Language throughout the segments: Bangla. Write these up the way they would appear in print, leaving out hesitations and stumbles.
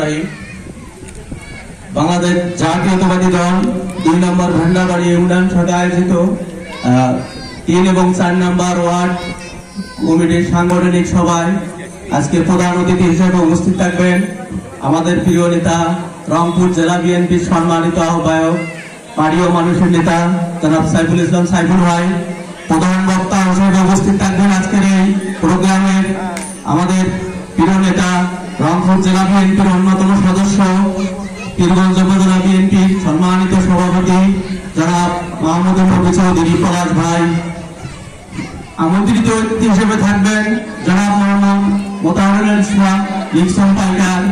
রহিম। বাংলাদেশ জাতীয়তাবাদী দল 2 নম্বর ভেন্ডাবাড়ি ইউনিয়ন শাখা আয়োজিত 3 এবং 4 নম্বর ওয়ার্ড কমিটির সাংগঠনিক সভায় আজকে প্রধান অতিথি হিসেবে উপস্থিত থাকবেন আমাদের প্রিয় নেতা, রংপুর জেলা বিএনপির সম্মানিত আহ্বায়ক, পাড়িও মানুষের নেতা জনাব সাইফুল ইসলাম সাইফুল ভাই। প্রধান বক্তা হিসেবে উপস্থিত থাকবেন আজকের এই প্রোগ্রামের আমাদের প্রিয় নেতা, রংপুর জেলা বিএনপির অন্যতম সদস্য, পীরগঞ্জ উপজেলা বিএনপির সম্মানিত সভাপতি জনাব মাহমুদুল নবী চৌধুরী পলাশ ভাই। আমন্ত্রিত অতিথি হিসেবে থাকবেন জনাব মোহাম্মদ মোতাহারুল ইসলাম লিকসন পাইকার,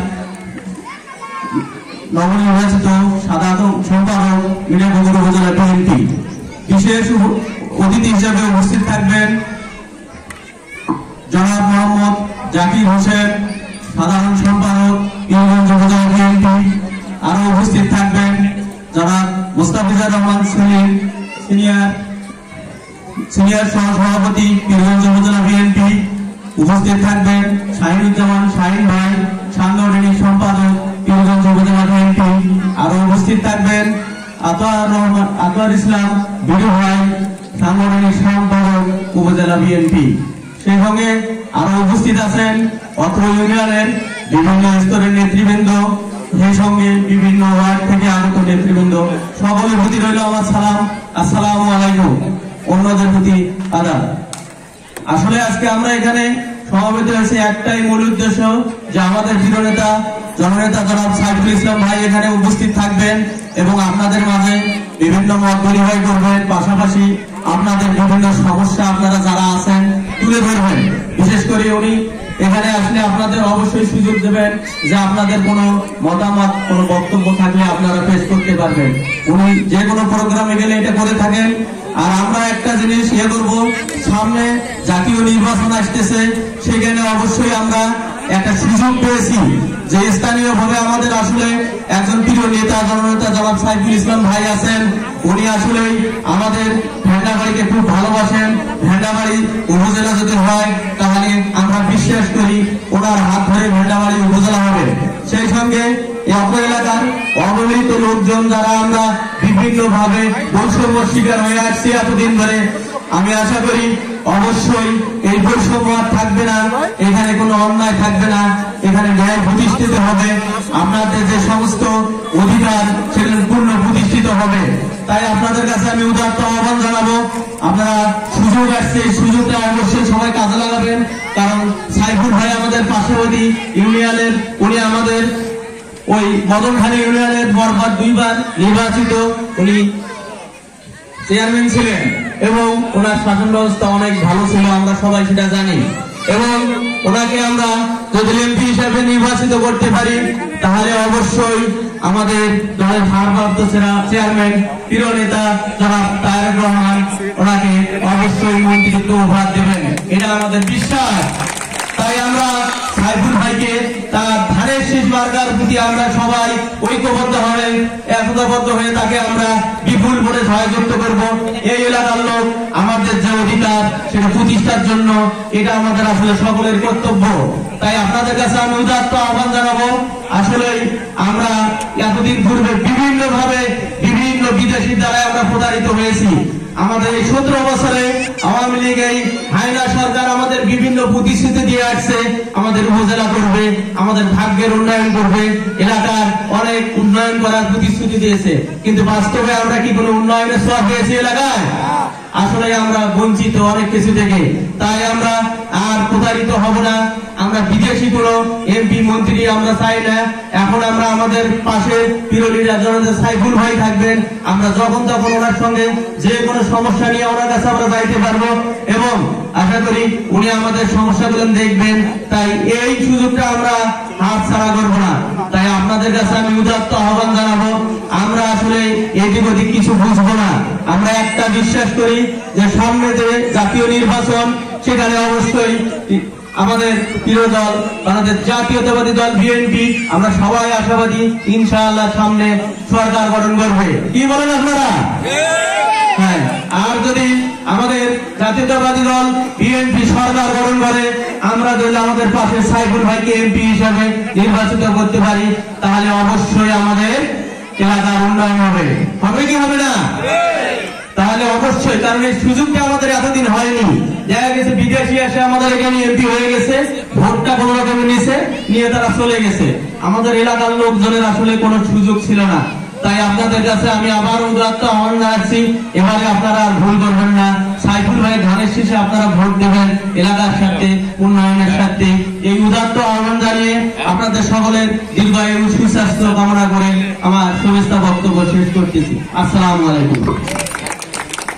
নবনির্বাচিত সাধারণ সম্পাদক মিনাপুকুর উপজেলা বিএনপি। বিশেষ অতিথি হিসেবে উপস্থিত থাকবেন জনাব মোহাম্মদ জাকির হোসেন, সাধারণ সম্পাদক পীরগঞ্জ উপজেলা বিএনপি। আরো উপস্থিত থাকবেন জনাব মুস্তাফিজুর রহমান সেলিম, সিনিয়র সহসভাপতি পীরগঞ্জ উপজেলা বিএনপি। উপস্থিত থাকবেন শাহিনুজ্জামান শাহিন ভাই, সাংগঠনিক সম্পাদক পীরগঞ্জ উপজেলা বিএনপি। আরো উপস্থিত থাকবেন আতোয়ার ইসলাম বিডু ভাই, সাংগঠনিক সম্পাদক উপজেলা বিএনপি। সেই সঙ্গে আরো উপস্থিত আছেন অত্র ইউনিয়নের বিভিন্ন স্তরের নেতৃবৃন্দ, সেই সঙ্গে বিভিন্ন ওয়ার্ড থেকে আগত নেতৃবৃন্দ। সকলের প্রতি রইল আমার সালাম, আসসালামু আলাইকুম। অন্যদের প্রতি আদাব। আসলে আজকে আমরা এখানে সমবেত হয়েছে একটাই মূল উদ্দেশ্য, যে আমাদের প্রিয় নেতা জননেতা জনাব সাইফুল ইসলাম ভাই এখানে উপস্থিত থাকবেন এবং আপনাদের মাঝে বিভিন্ন মত বিনিময় করবেন, পাশাপাশি আপনাদের বিভিন্ন সমস্যা আপনারা যারা আছেন তুলে ধরবেন। বিশেষ করে উনি এখানে আসলে আপনাদের অবশ্যই সুযোগ দেবেন যে আপনাদের কোনো মতামত, কোনো বক্তব্য থাকলে আপনারা পেশ করতে পারবেন। উনি যে কোনো প্রোগ্রামে গেলে এটা করে থাকেন। আর আমরা একটা জিনিস করব, সামনে জাতীয় নির্বাচন আসতেছে, সেখানে অবশ্যই আমরা একটা সুযোগ পেয়েছি যে স্থানীয় ভাবে আমাদের আসলে একজন প্রিয় নেতা জননেতা জনাব সাইফুল ইসলাম ভাই আছেন। উনি আসলে আমাদের ভেন্ডাবাড়িকে খুব ভালোবাসেন। ভেন্ডাবাড়ি উপজেলা যদি হয় তাহলে আমরা বিশ্বাস করি ওনার হাত ধরে ভেন্ডাবাড়ি উপজেলা হবে। সেই সঙ্গে অত্র এলাকার অবহেলিত লোকজন যারা আমরা বিভিন্ন ভাবে বৈষম্য শিকার হয়ে আসছি এতদিন ধরে, আমি আশা করি অবশ্যই এই বৈষম্য আর থাকবে না, এখানে কোনো অন্যায় থাকবে না, এখানে ন্যায় প্রতিষ্ঠিত হবে। আপনাদের যে সমস্ত অধিকার সেগুলো পূর্ণ প্রতিষ্ঠিত হবে। তাই আপনাদের কাছে আমি উদাত্ত আহ্বান জানাবো, আপনারা সুযোগ আসছে, এই সুযোগটা অবশ্যই সবাই কাজে লাগাবেন। কারণ সাইফুল ভাই আমাদের পার্শ্ববর্তী ইউনিয়নের, উনি আমাদের ওই মদনখালী ইউনিয়নের বরবার 2 বার নির্বাচিত উনি চেয়ারম্যান ছিলেন এবং ওনার শাসন ব্যবস্থা অনেক ভালো ছিল, আমরা সবাই সেটা জানি। এবং ওনাকে আমরা যদি এমপি হিসেবে নির্বাচিত করতে পারি তাহলে অবশ্যই আমাদের দলের ভারপ্রাপ্ত চেয়ারম্যান প্রিয় নেতা জনাব তারেক রহমান ওনাকে অবশ্যই মন্ত্রিত্ব উপহার দেবেন, এটা আমাদের বিশ্বাস। তাই আমরা সাইফুল ভাইকে তার ধানের শীষ মার্কার প্রতি আমরা সবাই ঐক্যবদ্ধ হয়ে একতাবদ্ধ হয়ে তাকে আমরা বিপুল ভোটে সহযোগিত করব। এই এলাকার লোক আমাদের যে অধিকার সেটা প্রতিষ্ঠার জন্য এটা আমাদের আসলে সকলের কর্তব্য। তাই আপনাদের কাছে আমি উদাত্ত আহ্বান জানাবো, আসলে আমরা এতদিন পূর্বে বিভিন্ন ভাবে বিভিন্ন বিদেশির দ্বারা আমরা প্রতারিত হয়েছি। আমাদের এই 17 বছরে আওয়ামী লীগ এই হায়না সরকার আমাদের বিভিন্ন প্রতিশ্রুতি দিয়ে আসছে, আমাদের উপজেলা করবে, আমাদের ভাগ্যের উন্নয়ন করবে, এলাকার অনেক উন্নয়ন করার প্রতিশ্রুতি দিয়েছে, কিন্তু বাস্তবে আমরা কি কোনো উন্নয়নের সব পেয়েছি এলাকায়? আসলে আমরা বঞ্চিত অনেক কিছু থেকে। তাই আমরা আর প্রতারিত হব না, আমরা বিদেশি কোনো এমপি মন্ত্রী আমরা চাই না। এখন আমরা আমাদের পাশে প্রিয় লিডার জনতা সাইফুল ভাই থাকবেন, আমরা যখন তখন ওনার সঙ্গে যে কোনো সমস্যা নিয়ে ওনার কাছে আমরা যাইতে পারবো এবং আশা করি উনি আমাদের সমস্যাগুলো দেখবেন। তাই এই সুযোগটা আমরা হাত ছাড়া করবো না। তাই আপনাদের কাছে আমি উদাত্ত আহ্বান জানাবো, আমরা আসলে এদিক ওদিক কিছু বুঝবো না। আমরা একটা বিশ্বাস করি যে সামনে যে জাতীয় নির্বাচন সেখানে অবশ্যই আমাদের প্রিয় দল আমাদের জাতীয়তাবাদী দল বিএনপি আমরা সবাই আশাবাদী ইনশাআল্লাহ সামনে সরকার গঠন করবে। কি বলেন আপনারা? হ্যাঁ, আর যদি আমাদের জাতীয়তাবাদী দল বিএনপি সরকার গঠন করে আমরা যদি আমাদের পাশে সাইফুল ভাইকে এমপি হিসাবে নির্বাচিত করতে পারি তাহলে অবশ্যই আমাদের এলাকার উন্নয়ন হবে। হবে কি হবে না? তাহলে অবশ্যই, কারণ এই সুযোগটা আমাদের এতদিন হয়নি। দেখা গেছে বিদেশি এসে আমাদের এখানে এমপি হয়ে গেছে, ভোটটা কোন রকমের নিয়ে তারা চলে গেছে। আমাদের এলাকার লোকজনের আসলে কোনো সুযোগ ছিল না। তাই আপনাদের কাছে আমি আবার উদাত্ত আহ্বান জানাচ্ছি, এবারে আপনারা আর ভুল করবেন না। সাইফুল ভাই ধানের শীষে আপনারা ভোট দেবেন এলাকার সাথে, উন্নয়নের সাথে। এই উদাত্ত আহ্বান জানিয়ে আপনাদের সকলের দীর্ঘায়ু সুস্বাস্থ্য কামনা করে আমার শুভেচ্ছা বক্তব্য শেষ করতেছি। আসসালামু আলাইকুম।